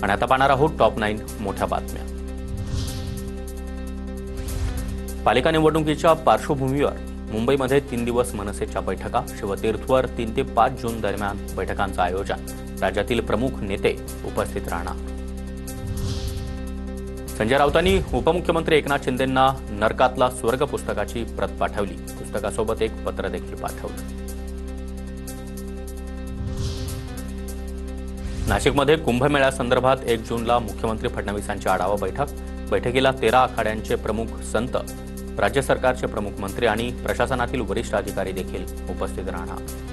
आणि आता पाहणार आहोत टॉप 9 मोठ्या बातम्या। पालिका निवडणुकीच्या पार्श्वभूमीवर मुंबईमध्ये 3 दिवस मनसेच्या बैठका, शिवतीर्थवर 3 ते 5 जून दरम्यान बैठकांचं आयोजन। राज्यातील प्रमुख नेते उपस्थित राहणार। संजय राऊतांनी उपमुख्यमंत्री एकनाथ शिंदेंना नरकातला स्वर्ग पुस्तकाची प्रत पाठवली। पुस्तकासोबत एक पत्र देखील पाठवलं। नाशिकमध्ये कुंभमेळ्यासंदर्भात 1 जूनला मुख्यमंत्री फडणवीसांची आढावा बैठक। बैठकीला 13 आखाड्यांचे प्रमुख संत, राज्य सरकारचे प्रमुख मंत्री आणि प्रशासनातील वरिष्ठ अधिकारी देखील उपस्थित राहणार।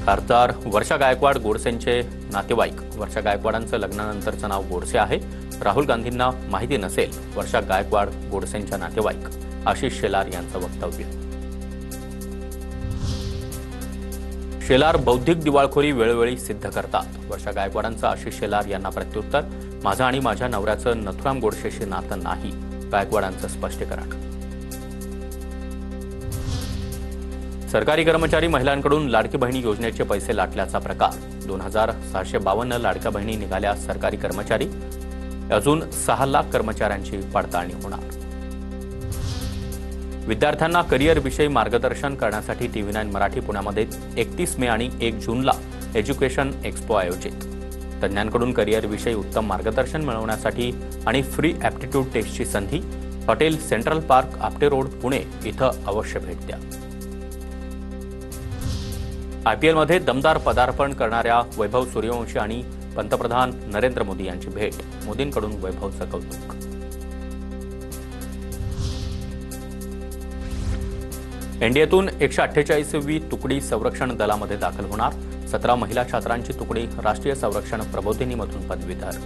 खासदार वर्षा गायकवाड गोडसेंचे नातेवाईक। वर्षा गायकवाडांचं लग्नानंतरचं नाव गोडसे आहे। राहुल गांधींना माहिती नसेल वर्षा गायकवाड गोडसेंच्या नातेवाईक, आशिष शेलार यांचं वक्तव्य। शेलार बौद्धिक दिवाळखोरी वेळोवेळी सिद्ध करतात। वर्षा गायकवाडांचं आशिष शेलार यांना प्रत्युत्तर, माझं आणि माझ्या नवऱ्याचं नथुराम गोडसेशी नातं नाही, गायकवाडांचं स्पष्टीकरण। सरकारी कर्मचारी महिलांकडून लाडकी बहिणी योजनेचे पैसे लाटल्याचा प्रकार। 2652 लाडक्या बहिणी निघाल्या सरकारी कर्मचारी। अजून 6 लाख कर्मचाऱ्यांची पडताळणी होणार। विद्यार्थ्यांना करिअरविषयी मार्गदर्शन करण्यासाठी TV9 मराठी पुण्यामध्ये 31 मे आणि 1 जूनला एज्युकेशन एक्स्पो आयोजित। तज्ञांकडून करिअरविषयी उत्तम मार्गदर्शन मिळवण्यासाठी आणि फ्री ॲप्टिट्यूड टेस्टची संधी hotel central park, Apte road, Pune इथं अवश्य भेट द्या। IPLमध्ये दमदार पदार्पण करणाऱ्या वैभव सूर्यवंशी आणि पंतप्रधान नरेंद्र मोदी यांची भेट। मोदींकडून वैभवचं कौतुक। एनडीएतून 148वी तुकडी संरक्षण दलामध्ये दाखल होणार। 17 महिला छात्रांची तुकडी राष्ट्रीय संरक्षण प्रबोधिनीमधून पदवीधर।